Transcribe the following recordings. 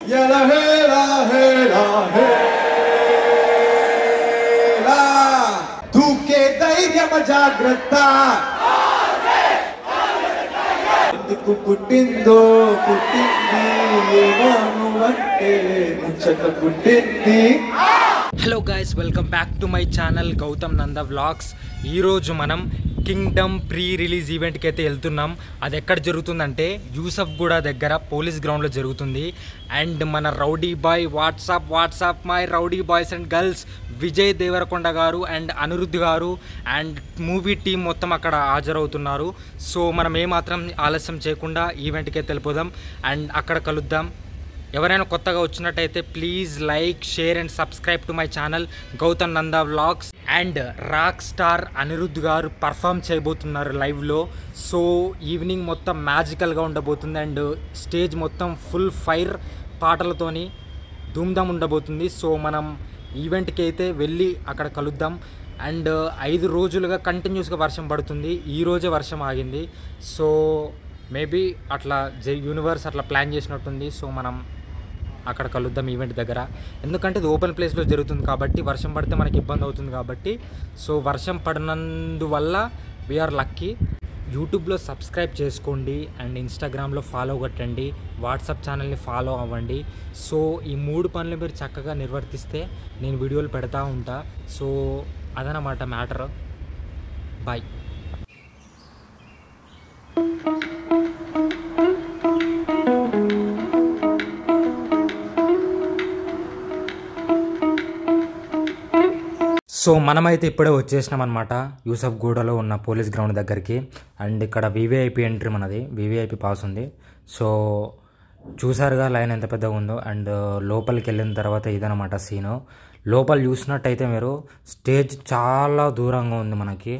Yala hela hela hela Duke ధైర్యమ జాగ్రత్త ఎందుకు పుట్టిందో పుట్టింది ఏమను అంటే ముచ్చట పుట్టింది. Hello guys, welcome back to my channel Gautam Nanda vlogs. ఈరోజు మనం కింగ్డమ్ ప్రీ రిలీజ్ ఈవెంట్కి అయితే వెళ్తున్నాం. అది ఎక్కడ జరుగుతుందంటే యూసఫ్గూడ దగ్గర పోలీస్ గ్రౌండ్లో జరుగుతుంది. అండ్ మన rowdy boy what's up my rowdy boys and girls Vijay Deverakonda garu and Anirudh గారు అండ్ మూవీ టీం మొత్తం అక్కడ హాజరవుతున్నారు. సో మనం ఏమాత్రం ఆలస్యం చేయకుండా ఈవెంట్కి అయితే వెళ్ళిపోదాం అండ్ అక్కడ కలుద్దాం. ఎవరైనా కొత్తగా వచ్చినట్టయితే please like, share and subscribe to my channel Gautam Nanda vlogs. And rock star Anirudh garu perform చేయబోతున్నారు లైవ్లో. సో ఈవినింగ్ మొత్తం మ్యాజికల్గా ఉండబోతుంది అండ్ స్టేజ్ మొత్తం ఫుల్ ఫైర్ పాటలతోని ధూమ్ధామ్ ఉండబోతుంది. సో మనం ఈవెంట్కి అయితే వెళ్ళి అక్కడ కలుద్దాం. అండ్ 5 రోజులుగా కంటిన్యూస్గా వర్షం పడుతుంది. ఈరోజే వర్షం ఆగింది. సో మేబీ అట్లా యూనివర్స్ అట్లా ప్లాన్ చేసినట్టుంది. సో మనం అక్కడ కలుద్దాం ఈవెంట్ దగ్గర. ఎందుకంటే ఇది ఓపెన్ ప్లేస్లో జరుగుతుంది కాబట్టి వర్షం పడితే మనకి ఇబ్బంది అవుతుంది కాబట్టి. సో వర్షం పడినందువల్ల వీఆర్ లక్కీ. యూట్యూబ్లో సబ్స్క్రైబ్ చేసుకోండి అండ్ ఇన్స్టాగ్రామ్లో ఫాలో కొట్టండి, వాట్సాప్ ఛానల్ని ఫాలో అవ్వండి. సో ఈ 3 పనులు మీరు చక్కగా నిర్వర్తిస్తే నేను వీడియోలు పెడతా ఉంటా. సో అదనమాట మ్యాటర్. బాయ్. సో మనమైతే ఇప్పుడే వచ్చేసినాం అనమాట యూసఫ్గూడలో ఉన్న పోలీస్ గ్రౌండ్ దగ్గరికి. అండ్ ఇక్కడ వివిఐపి ఎంట్రీ, మనది వివిఐపి పాస్ ఉంది. సో చూసారుగా లైన్ ఎంత పెద్దగా ఉందో. అండ్ లోపలికి వెళ్ళిన తర్వాత ఇదనమాట సీను. లోపల చూసినట్టయితే మీరు స్టేజ్ చాలా దూరంగా ఉంది మనకి.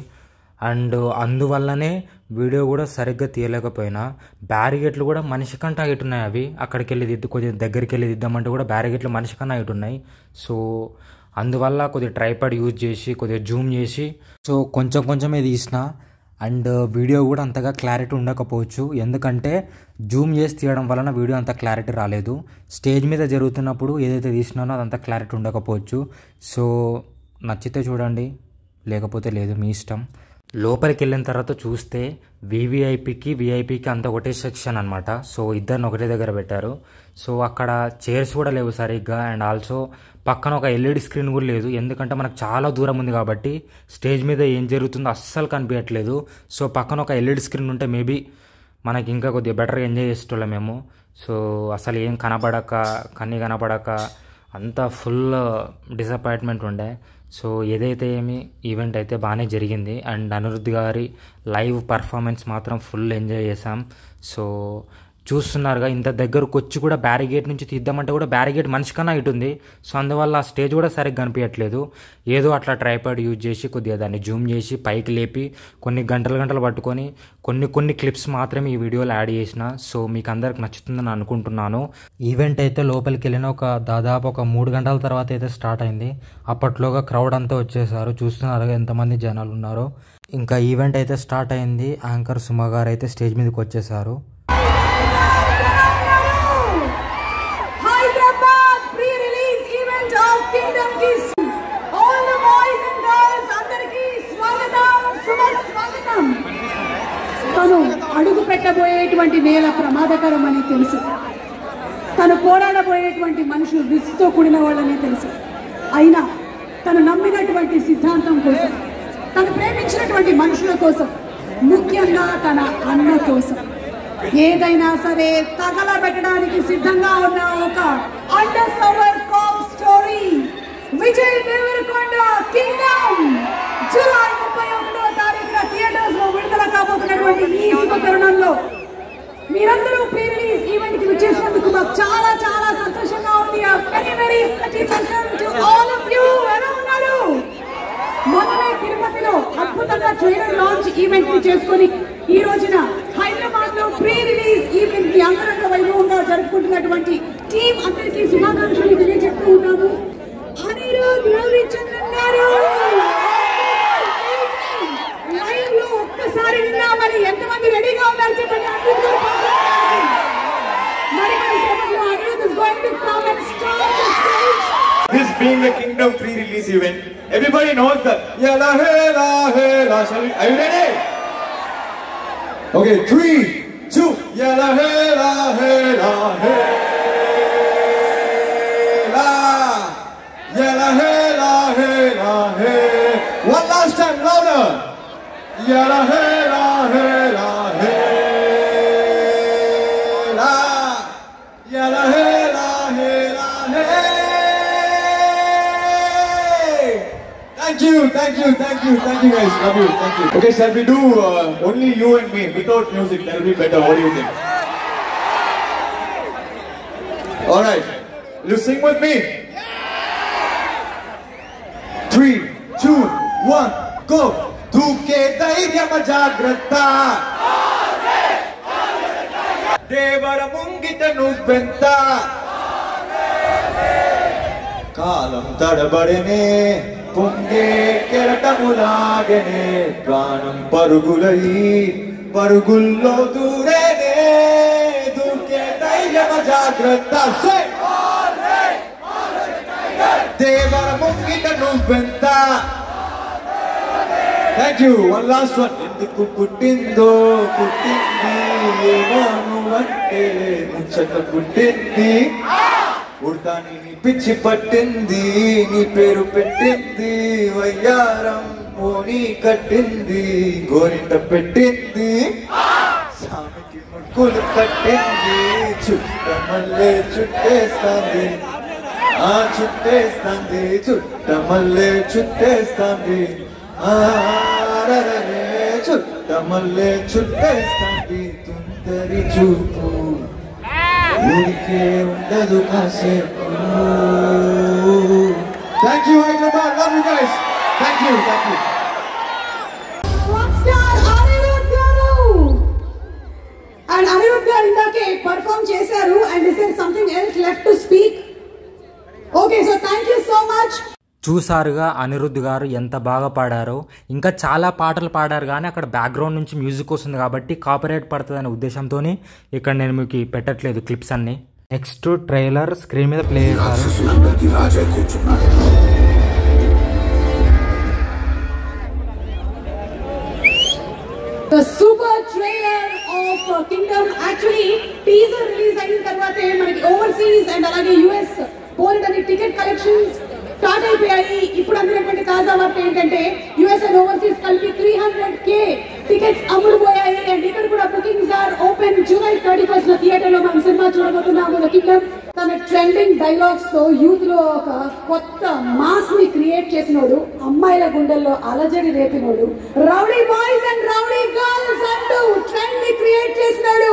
అండ్ అందువల్లనే వీడియో కూడా సరిగ్గా తీయలేకపోయినా బ్యారిగేట్లు కూడా మనిషి కంటే హైట్ ఉన్నాయి. అవి అక్కడికి వెళ్ళి కొద్దిగా దగ్గరికి వెళ్ళి దిద్దామంటే కూడా బ్యారిగేట్లు మనిషి కన్నా హైట్ ఉన్నాయి. సో అందువల్ల కొద్దిగా ట్రైపాడ్ యూజ్ చేసి కొద్దిగా జూమ్ చేసి సో కొంచెమే తీసిన. అండ్ వీడియో కూడా అంతగా క్లారిటీ ఉండకపోవచ్చు, ఎందుకంటే జూమ్ చేసి తీయడం వలన వీడియో అంత క్లారిటీ రాలేదు. స్టేజ్ మీద జరుగుతున్నప్పుడు ఏదైతే తీసినానో అదంతా క్లారిటీ ఉండకపోవచ్చు. సో నచ్చితే చూడండి, లేకపోతే లేదు, మీ ఇష్టం. లోపలికి వెళ్ళిన తర్వాత చూస్తే విఐపికి అంత ఒకటే సెక్షన్ అనమాట. సో ఇద్దరిని ఒకటే దగ్గర పెట్టారు. సో అక్కడ చైర్స్ కూడా లేవు సరిగ్గా. అండ్ ఆల్సో పక్కన ఒక ఎల్ఈడి స్క్రీన్ కూడా లేదు, ఎందుకంటే మనకు చాలా దూరం ఉంది కాబట్టి స్టేజ్ మీద ఏం జరుగుతుందో అస్సలు కనిపించట్లేదు. సో పక్కన ఒక ఎల్ఈడి స్క్రీన్ ఉంటే మేబీ మనకి ఇంకా కొద్దిగా బెటర్గా ఎంజాయ్ చేసేటోళ్ళం మేము. సో అసలు ఏం కనపడక అంతా ఫుల్ డిసప్పాయింట్మెంట్ ఉండే. సో ఏదైతే ఈవెంట్ అయితే బాగానే జరిగింది. అండ్ అనిరుద్ధ్ గారి లైవ్ పర్ఫార్మెన్స్ మాత్రం ఫుల్ ఎంజాయ్ చేసాం. సో చూస్తున్నారుగా, ఇంత దగ్గరకు వచ్చి కూడా బ్యారిగేట్ నుంచి తీద్దామంటే కూడా బ్యారిగేట్ మనిషి కన్నా ఇటు ఉంది. సో అందువల్ల ఆ స్టేజ్ కూడా సరిగ్గా కనిపించట్లేదు. ఏదో అట్లా ట్రైపాడ్ యూజ్ చేసి కొద్దిగా దాన్ని జూమ్ చేసి పైకి లేపి కొన్ని గంటలు పట్టుకొని కొన్ని క్లిప్స్ మాత్రమే ఈ వీడియోలో యాడ్ చేసిన. సో మీకు అందరికి నచ్చుతుందని అనుకుంటున్నాను. ఈవెంట్ అయితే లోపలికి వెళ్ళిన దాదాపు 3 గంటల తర్వాత అయితే స్టార్ట్ అయింది. అప్పట్లోగా క్రౌడ్ అంతా వచ్చేసారు. చూస్తున్నారు ఎంతమంది జనాలు ఉన్నారో. ఇంకా ఈవెంట్ అయితే స్టార్ట్ అయింది. యాంకర్ సుమ గారు అయితే స్టేజ్ మీదకి వచ్చేసారు. తను అడుగు పెట్టబోయేటువంటి నేల ప్రమాదకరమని తెలుసు. తను పోరాడబోయేటువంటి మనుషులు రిస్క్తో కూడిన వాళ్ళని తెలుసు. అయినా తను నమ్మినటువంటి సిద్ధాంతం కోసం, తను ప్రేమించినటువంటి మనుషుల కోసం, ముఖ్యంగా తన అన్న కోసం ఏదైనా సరే తగలబెట్టడానికి సిద్ధంగా ఉన్న ఒక undercover cop story Vijay Deverakonda Kingdom July 31వ తారీఖున థియేటర్స్ లో విడుదల కాబోతున్నటువంటి ఈ శుభ తరుణంలో మీరందరూ ప్రీ రిలీజ్ ఈవెంట్ కి వచ్చేసినందుకు మాకు చాలా చాలా సంతోషంగా ఉంది. Very welcome to all of you. ఎలా ఉన్నారు? మొన్ననే తిరుపతిలో అద్భుతంగా ట్రైలర్ లాంచ్ ఈవెంట్ ని చేసుకుని ఈ రోజున హైదరాబాద్ లో ప్రీ రిలీజ్ ఈవెంట్ కి అంగరంగ వైభవంగా జరుపుకుంటున్నటువంటి టీం అందరికీ శుభాకాంక్షలు తెలియజేస్తూ ఉన్నాము. అనిరుద్ధ్ రవిచంద్రన్ గారు లైవ్ లో ఒక్కసారి విన్నామని ఎంతమంది రెడీగా ఉన్నారు చెప్పండి. మరి This being a Kingdom 3 release event, everybody knows that. Yalla hela hela. Are you ready? Okay, 3, 2. Yalla hela hela hela. Yalla hela hela hela. One last time, louder. Yalla hela hela hela. Yalla hela hela hela. Thank you guys, love you, thank you. Okay, shall we do only you and me, without music, that will be better, what do you think? Alright, will you sing with me? 3, 2, 1, go! Duke Dairyama Jagrata Devara Mungita Nuventa Kalam Tadabadene Punge Keratamulagene Pranam Parugulai Parugullo Durene Duke Dairyama Jagrata Say Devara Mungita Nuventa. Thank you. One last one. Enduku puttindo puttindi emanu ante munchaka puttindi urtani ni pichi pattindi ni peru pettindi vayyaram poni kattindi gorinta pettindi samiki mukkulu kattindi chuttamalle chuttestandi chuttestandi chuttamalle chuttestandi chuttamalle chuttestandi tuntari chupu urike undadu kasepu. Thank you, Hyderabad. Love you guys. Thank you. Rockstar Anirudh garu. And Anirudh garu indake perform chesaru and is there something else left to speak? Okay, so thank you so much. చూసారుగా అనిరుద్ధ్ గారు ఎంత బాగా పాడారో. ఇంకా చాలా పాటలు పాడారు కానీ అక్కడ బ్యాక్గ్రౌండ్ నుంచి మ్యూజిక్ వస్తుంది కాబట్టి కాపీరైట్ పడుతుందనే ఉద్దేశంతో ఇక్కడ నేను మీకు పెట్టట్లేదు క్లిప్స్ అన్ని. నెక్స్ట్ ట్రైలర్ స్క్రీన్ మీద ప్లే చేశారు. The super trailer of Kingdom actually teaser release అయిన తర్వాతే మనకి ఓవర్సీస్ అండ్ అలాగే US పోల్డని టికెట్ కలెక్షన్స్ స్టార్ట్ అయిపోయాయి. ఇప్పుడు అందినటువంటి తాజా వార్త ఏంటంటే US అండ్ ఓవర్సీస్ కలిపి 300K టికెట్స్ అమ్ముడుపోయాయి. అండ్ ఇక్కడ కూడా bookings are open. July 31st theatre లో మనం సినిమా చూడబోతున్నాము. ద కింగ్డమ్ తన ట్రెండింగ్ డైలాగ్స్ తో యూత్ లో ఒక కొత్త మాస్ ని క్రియేట్ చేసినోడు, అమ్మాయిల గుండెల్లో అలజడి రేపినోడు, rowdy boys and rowdy girls అంటూ ట్రెండ్ ని క్రియేట్ చేసినాడు.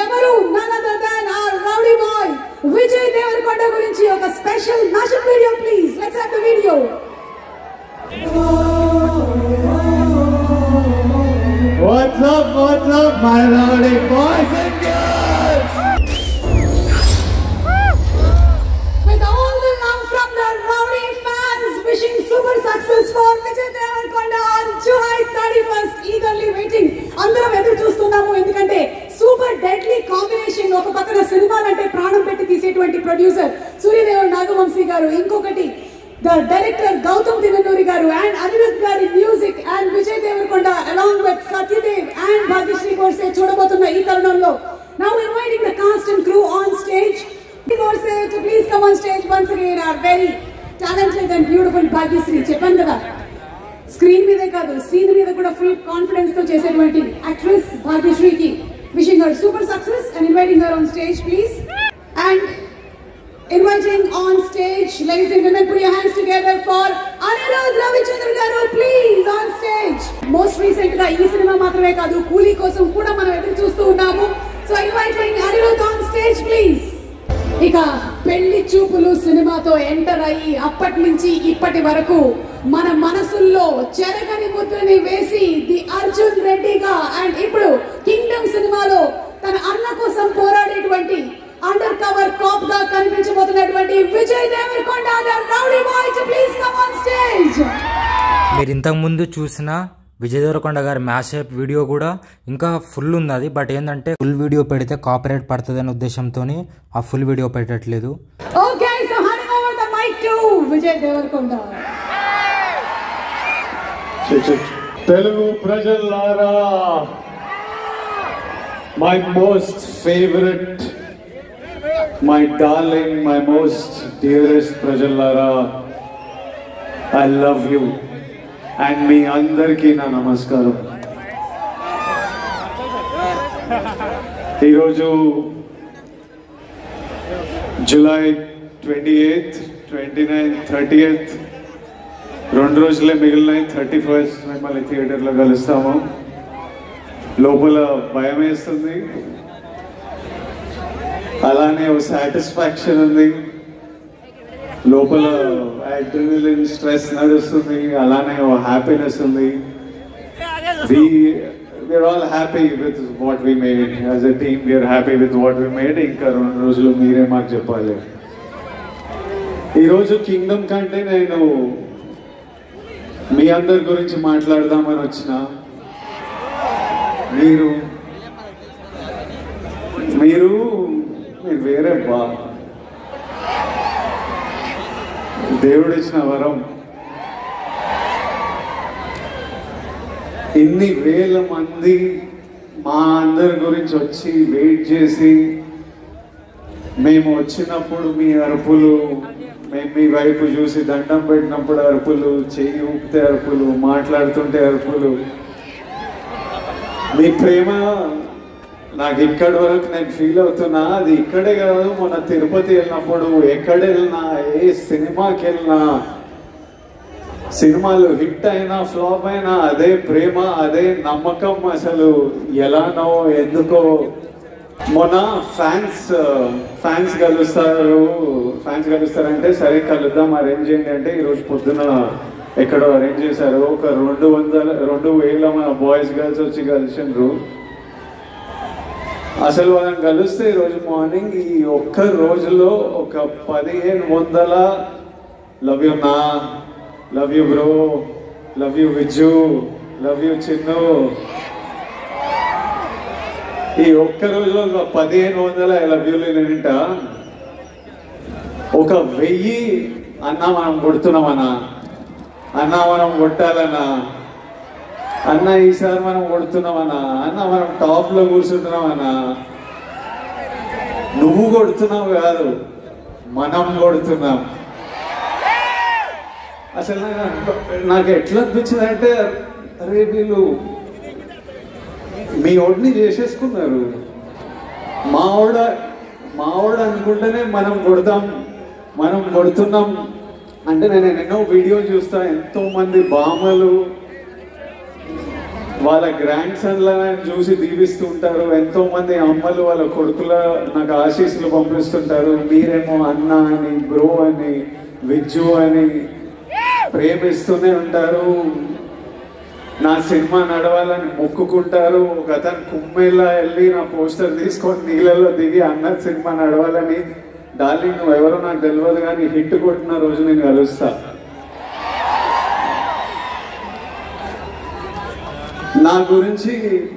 ఎవరు none other than our rowdy boy Vijay Devarakonda గురించి ఒక special mashup video please. Let's have the video. What's up, my rowdy boys and girls? With all the love from the rowdy fans, wishing super success for Vijay Devarakonda on July 31st. Eagerly waiting. అందరం ఎదురు చూస్తున్నాము ఎందుకంటే super deadly combination. ఒక పక్కన సినిమాలంటే ప్రాణం పెట్టి తీసేటువంటి producer Suryadevar Nagavamsi గారు, ఇంకొకటి ద డైరెక్టర్ గౌతమ్ తిన్ననూరి గారు అండ్ అనిరుద్ధ్ గారి music and Vijay Deverakonda along with Satyadev and Bhagyashri Godse చూడబోతున్న ఈ తరుణంలో now inviting the cast and crew on stage. Gosse to please come on stage once again. Our very talented and beautiful Bhagyashree. చెప్పాను కదా స్క్రీన్ మీదే కాదు సీన్ మీద కూడా ఫుల్ కాన్ఫిడెన్స్ తో చేసేటువంటి actress భాగ్యశ్రీకి wishing her super success and inviting her on stage please. And inviting on stage, ladies and gentlemen, put your hands together for Anirudh Ravichandran garu please on stage. Most recent ga ee cinema maatrame kaadu Coolie kosam kuda manam edu chustu unnamu. So inviting Anirudh on stage please. ఇక పెళ్లి చూపులు సినిమాతో enter అయ్యి అప్పటి నుంచి ఇప్పటి వరకు మన మనసుల్లో చెరగని ముద్రని వేసి ది అర్జున్ రెడ్డిగా అండ్ ఇప్పుడు కింగ్డమ్ సినిమాలో తన అన్న కోసం పోరాడేటువంటి అండర్ కవర్ కాప్ గా కనిపించబోతున్నటువంటి Vijay Deverakonda rowdy boy to please come on stage. మీరు ఇంతకు ముందు చూసిన విజయ్ దేవరకొండ గారి మ్యాషప్ వీడియో కూడా ఇంకా ఫుల్ ఉంది అది. బట్ ఏంటంటే ఫుల్ వీడియో పెడితే కాపీరైట్ పడుతుంది అనే ఉద్దేశంతో ఆ ఫుల్ వీడియో పెట్టట్లేదు. Okay, so handing over the mic to Vijay Devarkonda. Telugu Prajalara, my most favorite, my darling, my most dearest Prajalara, I love you and me andarki na namaskaram. ఈరోజు July 28th, 29th, 30th 2 రోజులే మిగిలినాయి. 31st మిమ్మల్ని థియేటర్లో కలుస్తాము. లోపల భయం వేస్తుంది, అలానే ఓ satisfaction ఉంది. లోపల అడ్రినలిన్ స్ట్రెస్ నడుస్తుంది, అలానే ఓ హ్యాపీనెస్ ఉంది. We're all happy with what we made. As a team, we are happy with what we made. ఇంకా 2 రోజులు మీరే మాకు చెప్పాలి. ఈరోజు కింగ్డమ్ కంటే నేను మీ అందరి గురించి మాట్లాడదామని వచ్చిన. మీరు మీరు మీరు వేరే బా, దేవుడిచ్చిన వరం. ఇన్ని వేల మంది మా అందరి గురించి వచ్చి వెయిట్ చేసి, మేము వచ్చినప్పుడు మీ అరుపులు, మేము మీ వైపు చూసి దండం పెట్టినప్పుడు అరుపులు, చెయ్యి ఊపితే అరుపులు, మాట్లాడుతుంటే అరుపులు, మీ ప్రేమ నాకు ఇక్కడి వరకు నేను ఫీల్ అవుతున్నా. అది ఇక్కడే కాదు, మొన్న తిరుపతి వెళ్ళినప్పుడు, ఎక్కడ వెళ్ళినా, ఏ సినిమాకి వెళ్ళినా, సినిమాలు హిట్ అయినా ఫ్లాప్ అయినా అదే ప్రేమ, అదే నమ్మకం. అసలు ఎలానో ఎందుకో. మొన్న ఫ్యాన్స్ కలుస్తారంటే సరే కలుద్దాం, అరేంజ్ చేయండి అంటే ఈరోజు పొద్దున ఎక్కడో అరేంజ్ చేశారు. ఒక 2,000 మన బాయ్స్ గర్ల్స్ వచ్చి కలిసిండ్రు. అసలు వాళ్ళని కలిస్తే ఈరోజు మార్నింగ్ ఈ ఒక్క రోజులో ఒక 1,500 లవ్ యూ నా, love you bro, love you Vijju, love you Chinnu, ఈ ఒక్క రోజులో 1,500 లవ్ యూలు నేనంట. ఒక 1000 అన్నా మనం కొడుతున్నామన్నా, అన్నా మనం కొట్టాలన్నా, అన్న ఈసారి మనం కొడుతున్నామన్నా, అన్న మనం టాప్ లో కూర్చుంటున్నామన్నా. నువ్వు కొడుతున్నావు కాదు, మనం కొడుతున్నాం. అసలు నాకు ఎట్లా అనిపించింది అంటే, అరే వీళ్ళు మీ ఓడిని చేసేసుకున్నారు. మావాడు అనుకుంటేనే మనం కొడుతున్నాం అంటే. నేను ఎన్నో వీడియోలు చూస్తా, ఎంతో మంది బామ్మలు వాళ్ళ గ్రాండ్ సన్లను చూసి దీవిస్తూ ఉంటారు. ఎంతో మంది అమ్మలు వాళ్ళ కొడుకుల నాకు ఆశీస్సులు పంపిస్తుంటారు. మీరేమో అన్న అని, బ్రో అని, విజ్జు అని ప్రేమిస్తూనే ఉంటారు. నా సినిమా నడవాలని మొక్కుకుంటారు. ఒక అతను కుమ్మెల్లా వెళ్ళి నా పోస్టర్ తీసుకొని నీళ్ళలో దిగి అన్న సినిమా నడవాలని, డార్లింగ్ నువ్వు ఎవరో నాకు తెలియదు కానీ హిట్ కొట్టిన రోజు నేను కలుస్తా. నా గురించి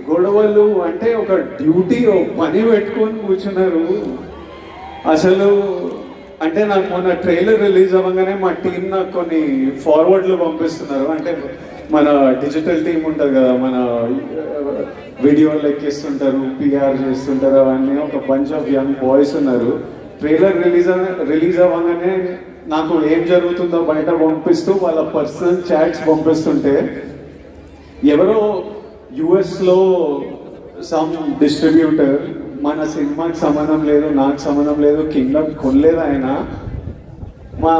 గొడవలు అంటే ఒక డ్యూటీ, ఒక పని పెట్టుకొని కూర్చున్నారు. అసలు అంటే నాకు మొన్న ట్రైలర్ రిలీజ్ అవ్వగానే మా టీం నాకు కొన్ని ఫార్వర్డ్లు పంపిస్తున్నారు. అంటే మన డిజిటల్ టీం ఉంటుంది కదా, మన వీడియోలు ఎక్కిస్తుంటారు, పిఆర్ చేస్తుంటారు, అవన్నీ ఒక బంచ్ ఆఫ్ యంగ్ బాయ్స్ ఉన్నారు. ట్రైలర్ రిలీజ్ అవ్వగానే నాకు ఏం జరుగుతుందో బయట పంపిస్తూ వాళ్ళ పర్సనల్ చాట్స్ పంపిస్తుంటే, ఎవరో యుఎస్లో సమ్ డిస్ట్రిబ్యూటర్ మన సినిమాకి సంబంధం లేదు, నాకు సంబంధం లేదు, కింగ్డమ్ కొనలేదు ఆయన, మా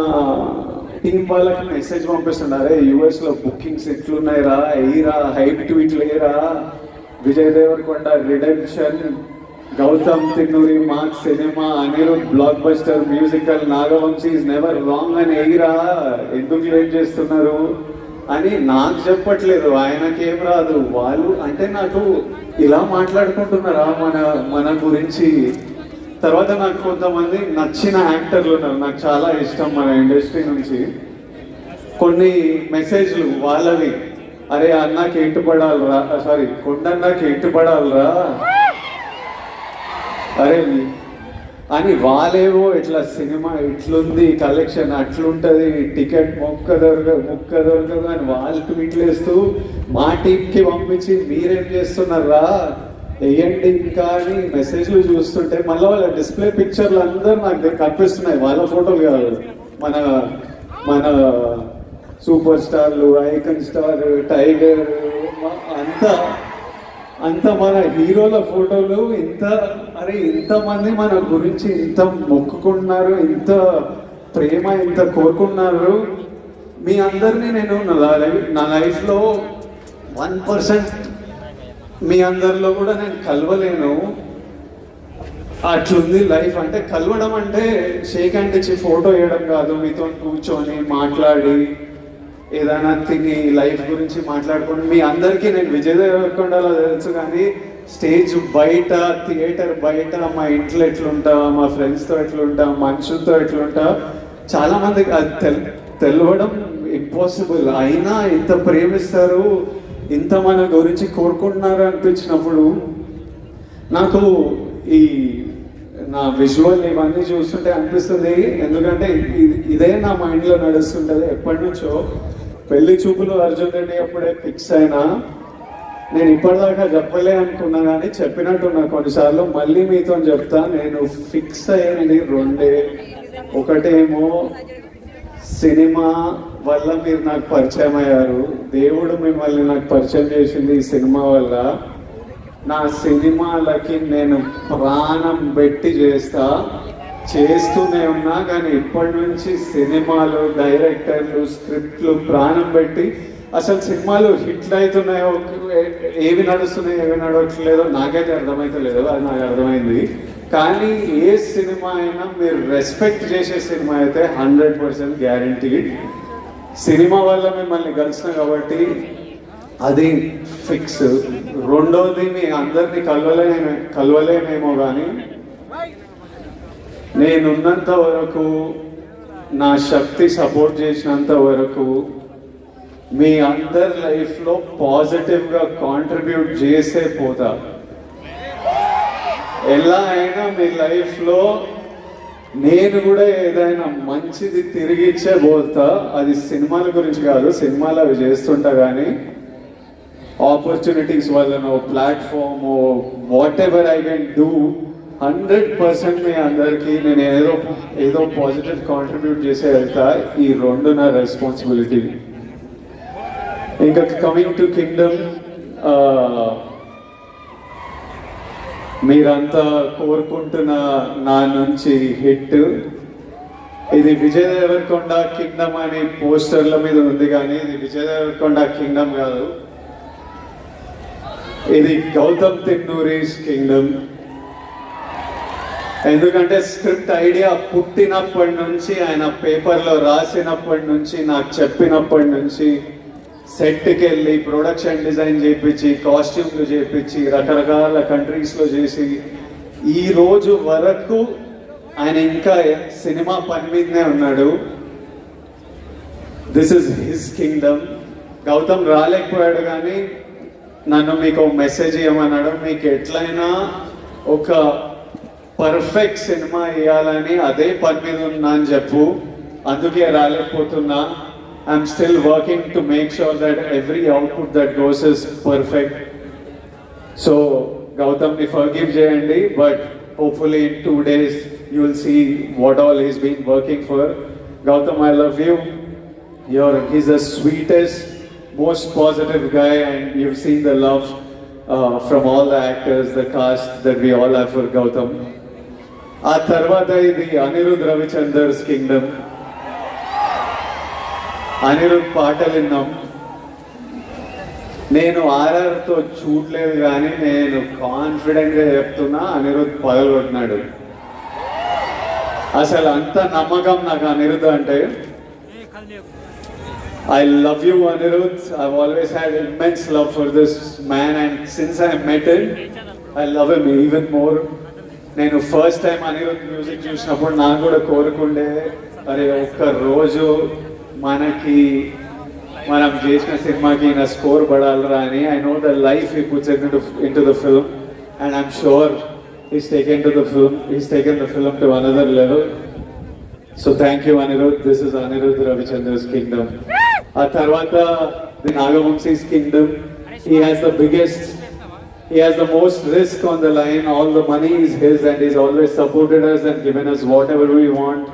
టీం వాళ్ళకి మెసేజ్ పంపిస్తున్నారు. యుఎస్లో బుకింగ్స్ ఎట్లున్నాయిరా, ఎయిరా, హైప్ ట్వీట్లు వేయరా, Vijay Deverakonda redemption, Gautam Tinnanuri mark cinema, Anirudh blockbuster musical, Nagavamsi is never wrong అని ఎయిరా, ఎందుకు లేట్ చేస్తున్నారు అని నాకు చెప్పట్లేదు. ఆయనకేం రాదు. వాళ్ళు అంటే నాకు ఇలా మాట్లాడుకుంటున్నారా మన గురించి. తర్వాత నాకు కొంతమంది నచ్చిన యాక్టర్లు ఉన్నారు, నాకు చాలా ఇష్టం మన ఇండస్ట్రీ నుంచి. కొన్ని మెసేజ్లు వాళ్ళవి, అరే అన్నకి ఎట్టుపడాలరా, సారీ కొండన్నకి ఎట్టుపడాలరా, అని వాళ్ళేవో ఇట్లా సినిమా ఇట్లుంది, కలెక్షన్ అట్లుంటుంది, టికెట్ ముక్క దొరకదు అని వాళ్ళు ట్వీట్లు వేస్తూ మా టీంకి పంపించి మీరేం చేస్తున్నారా వేయండి ఇంకా అని మెసేజ్లు చూస్తుంటే మళ్ళీ వాళ్ళ డిస్ప్లే పిక్చర్లు అందరూ నాకు కనిపిస్తున్నాయి. వాళ్ళ ఫోటోలు కాదు, మన సూపర్ స్టార్లు, ఐకన్ స్టార్, టైగర్, అంత మన హీరోల ఫోటోలు. ఇంతమంది మన గురించి ఇంత మొక్కుకున్నారు, ఇంత ప్రేమ, ఇంత కోరుకున్నారు. మీ అందరినీ నేను నా లైఫ్లో 1% మీ అందరిలో కూడా నేను కలవలేను. అట్లుంది లైఫ్. అంటే కలవడం అంటే షేక్ హ్యాండ్ ఇచ్చి ఫోటో వేయడం కాదు, మీతో కూర్చొని మాట్లాడి ఏదైనా తిని లైఫ్ గురించి మాట్లాడుకొని. మీ అందరికీ నేను విజయ్ దేవరకొండలో తెలుసు, కానీ స్టేజ్ బయట, థియేటర్ బయట, మా ఇంట్లో ఎట్లుంటా, మా ఫ్రెండ్స్తో ఎట్లుంటా, మనుషులతో ఎట్లుంటా, చాలా మందికి అది తెలవడం ఇంపాసిబుల్. అయినా ఇంత ప్రేమిస్తారు, ఇంత మన గురించి కోరుకుంటున్నారు అనిపించినప్పుడు నాకు ఈ నా విజువల్ ఇవన్నీ చూస్తుంటే అనిపిస్తుంది. ఎందుకంటే ఇదే నా మైండ్లో నడుస్తుంటుంది ఎప్పటి నుంచో. పెళ్లి చూపులు అర్జున్ రెడ్డి అప్పుడే ఫిక్స్ అయినా. నేను ఇప్పటిదాకా చెప్పలే అనుకున్నా, కానీ చెప్పినట్టున్నా కొన్నిసార్లు. మళ్ళీ మీతో చెప్తా, నేను ఫిక్స్ అయ్యింది రెండే. ఒకటేమో సినిమా వల్ల మీరు నాకు పరిచయం అయ్యారు, దేవుడు మిమ్మల్ని నాకు పరిచయం చేసింది ఈ సినిమా వల్ల. నా సినిమాలకి నేను ప్రాణం పెట్టి చేస్తూనే ఉన్నా, కానీ ఇప్పటి నుంచి సినిమాలు, డైరెక్టర్లు, స్క్రిప్ట్లు ప్రాణం పెట్టి అసలు సినిమాలు హిట్లు అవుతున్నాయో, ఏవి నడుస్తున్నాయో ఏవి నడవట్లేదో నాకైతే అర్థమైతలేదు. అది నాకు అర్థమైంది. కానీ ఏ సినిమా అయినా మీరు రెస్పెక్ట్ చేసే సినిమా అయితే 100% గ్యారంటీ. సినిమా వల్ల మిమ్మల్ని కలిసిన కాబట్టి అది ఫిక్స్. రెండోది, మీ అందరినీ కలవలేనేమో, కానీ నేనున్నంత వరకు, నా శక్తి సపోర్ట్ చేసినంత వరకు మీ అందరి లైఫ్లో పాజిటివ్గా కాంట్రిబ్యూట్ చేసే పోతా. ఎలా అయినా మీ లైఫ్లో నేను కూడా ఏదైనా మంచిది తిరిగి ఇచ్చే పోతా. అది సినిమాల గురించి కాదు, సినిమాలు అవి చేస్తుంటా, కానీ ఆపర్చునిటీస్ వల్లనో, platform, what ever I can do 100% మీ అందరికీ నేను ఏదో పాజిటివ్ కాంట్రిబ్యూట్ చేసే వెళ్తా. ఈ రెండు నా రెస్పాన్సిబిలిటీ. ఇంకా కమింగ్ టు కింగ్డమ్, మీరంతా కోరుకుంటున్న నా నుంచి హిట్. ఇది విజయ్ దేవరకొండ కింగ్డమ్ అని పోస్టర్ల మీద ఉంది, కానీ ఇది విజయ్ దేవరకొండ కింగ్డమ్ కాదు, ఇది గౌతమ్ తిన్నూరీస్ కింగ్డమ్. ఎందుకంటే స్క్రిప్ట్ ఐడియా పుట్టినప్పటి నుంచి, ఆయన పేపర్లో రాసినప్పటి నుంచి, నాకు చెప్పినప్పటి నుంచి, సెట్కి వెళ్ళి ప్రొడక్షన్ డిజైన్ చేయించి, కాస్ట్యూమ్లు చేయించి, రకరకాల కంట్రీస్లో చేసి, ఈ రోజు వరకు ఆయన ఇంకా సినిమా పని మీదనే ఉన్నాడు. This is his Kingdom. Gautam రాలేకపోయాడు, కానీ నన్ను మీకు మెసేజ్ ఇవ్వమన్నాడు. మీకు ఎట్లయినా ఒక పర్ఫెక్ట్ సినిమా ఇవ్వాలని అదే పని మీద ఉన్నా అని చెప్పు. అందుకే రాలేకపోతున్నా. I'm still working to make sure that every output that goes is perfect. So, Gautam, forgive Jayandi, but hopefully in 2 days you will see what all he's been working for. Gautam, I love you. He's the sweetest, most positive guy, and you've seen the love from all the actors, the cast that we all have for Gautam. Aa tarvata idi Anirudh Ravichander's kingdom. Anirudh పాటలు విన్నాం. నేను ఆర్ఆర్తో చూడలేదు, కానీ నేను కాన్ఫిడెంట్గా చెప్తున్నా, అనిరుద్ పగలగొట్టినాడు. అసలు అంత నమ్మకం నాకు అనిరుద్ అంటే. I love you, Anirudh. I've always had immense love for this man, and since I met him, I love him even more. నేను ఫస్ట్ టైం అనిరుద్ మ్యూజిక్ చూసినప్పుడు నాకు కూడా కోరుకుండే, అరే ఒక్క రోజు మనం చేసిన సినిమాకి నా స్కోర్ పడాలరా అని. I know the life he puts into the film, and I'm sure he's taken the film to another level. So thank you, Anirudh. This is Anirudh Ravichandra's kingdom. A tarvata the Nagavamsi's kingdom. He has the most risk on the line. All the money is his, and he's always supported us and given us whatever we want,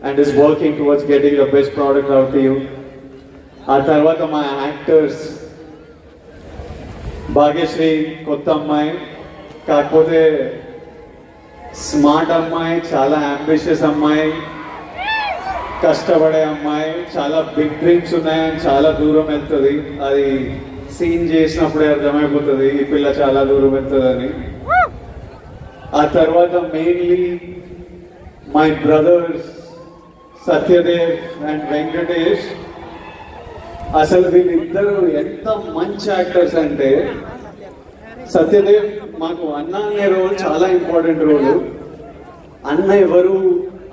and is working towards getting the best product out to you. A tarvata my actors. Bhagyashree kotta ammayi కాకపోతే smart అమ్మాయి, చాలా ambitious అమ్మాయి, కష్టపడే అమ్మాయి, చాలా big dreams ఉన్నాయని చాలా దూరం వెళ్తుంది. అది సీన్ చేసినప్పుడే అర్థమైపోతుంది ఈ పిల్ల చాలా దూరం వెళ్తుందని. ఆ తర్వాత mainly my brothers Satyadev and Venkatesh. అసలు వీళ్ళిద్దరు ఎంత మంచి యాక్టర్స్ అంటే, సత్యదేవ్ మాకు అన్న అనే రోల్ చాలా ఇంపార్టెంట్ రోల్. అన్న ఎవరు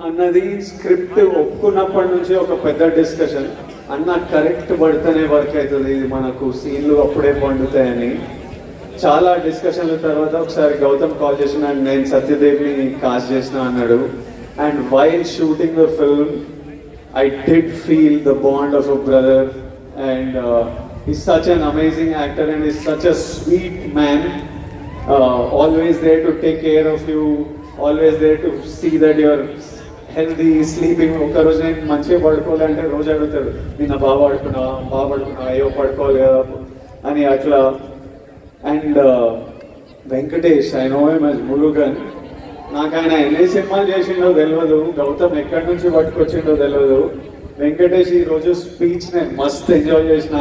అన్నది స్క్రిప్ట్ ఒప్పుకున్నప్పటి నుంచి ఒక పెద్ద డిస్కషన్. అన్న కరెక్ట్ పడితేనే వర్క్ అవుతుంది, ఇది మనకు సీన్లు అప్పుడే పండుతాయని చాలా డిస్కషన్ల తర్వాత ఒకసారి గౌతమ్ కాల్ చేసిన, నేను సత్యదేవ్ని కాస్ట్ చేసిన అన్నాడు. And while shooting the film I did feel the bond of a brother. And he's such an amazing actor and he's such a sweet man, always there to take care of you, always there to see that you're healthy, sleeping. ఒక రోజు నేను మంచిగా పడుకోవాలంటే రోజు అడుగుతాడు, నిన్న బాగా పడుకున్నా అయ్యో పడుకోవాలి కదా అని అట్లా. And Venkatesh, I know him as Murugan. నాకు ఆయన ఎన్ని సినిమాలు చేసిండో తెలియదు, గౌతమ్ ఎక్కడి నుంచి పట్టుకొచ్చిండో తెలియదు. వెంకటేష్ ఈ రోజు స్పీచ్ నేను మస్త్ ఎంజాయ్ చేసిన.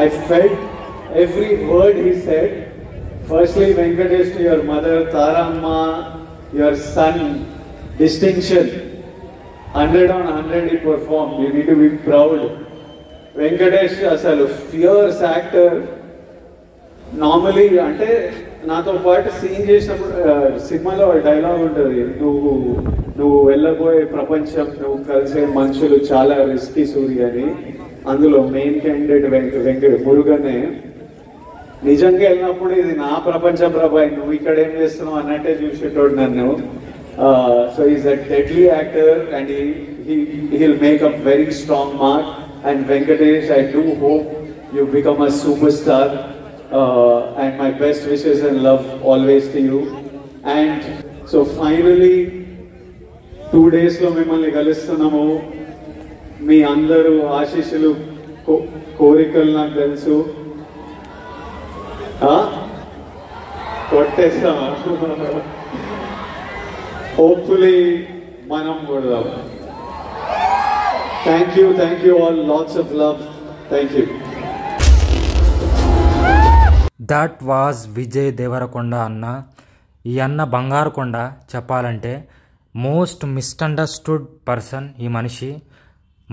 I felt every word he said. Firstly Venkatesh, to your mother Taramma, your son, distinction 100 on 100 he performed. You need to be proud. Venkatesh అసలు ఫియర్స్ యాక్టర్. నార్మలీ అంటే నాతో పాటు సీన్ చేసినప్పుడు సినిమాలో డైలాగ్ ఉంటుంది, నువ్వు వెళ్ళబోయే ప్రపంచం, నువ్వు కలిసే మనుషులు చాలా రిస్కీ సూర్య అని. అందులో మెయిన్ క్యాండిడేట్ మురుగనే. నిజంగా వెళ్ళినప్పుడు ఇది నా ప్రపంచం ప్రభాయ్, నువ్వు ఇక్కడ ఏం చేస్తున్నావు అన్నట్టే చూసేటోడు నన్ను. So is a deadly actor and he'll make a very strong mark. And Venkatesh, I do hope you become a superstar. And my best wishes and love always to you. And so finally 2 days లో మిమ్మల్ని కలుస్తున్నాము. మీ అందరూ ఆశీస్సులు, కోరికలు నాకు తెలుసు. కొట్టేస్తామా? Hopefully మనం కొడదాం. Thank you all, lots of love. Thank you. That was Vijay Deverakonda అన్న. ఈ అన్న బంగారు కొండ. చెప్పాలంటే మోస్ట్ మిస్అండర్స్టూడ్ పర్సన్ ఈ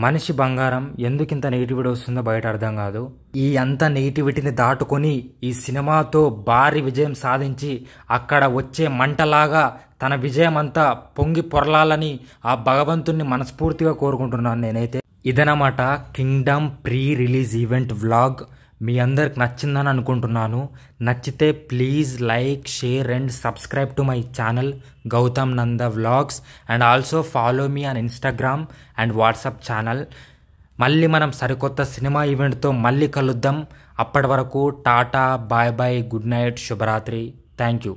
మనిషి బంగారం. ఎందుకు ఇంత నెగిటివిటీ వస్తుందో బయట అర్థం కాదు. ఈ అంత నెగిటివిటీని దాటుకొని ఈ సినిమాతో భారీ విజయం సాధించి అక్కడ వచ్చే మంటలాగా తన విజయం అంతా పొంగి పొరలాలని ఆ భగవంతుణ్ణి మనస్ఫూర్తిగా కోరుకుంటున్నాను నేనైతే. ఇదనమాట Kingdom pre release event vlog. మీ అందరికి నచ్చిందని అనుకుంటున్నాను. నచ్చితే please like, share and subscribe to my channel Gautam Nanda vlogs. And also follow me on Instagram and WhatsApp channel. మళ్ళీ మనం సరికొత్త సినిమా ఈవెంట్తో మళ్ళీ కలుద్దాం. అప్పటి వరకు టాటా, బాయ్ బాయ్, గుడ్ నైట్, శుభరాత్రి. Thank you.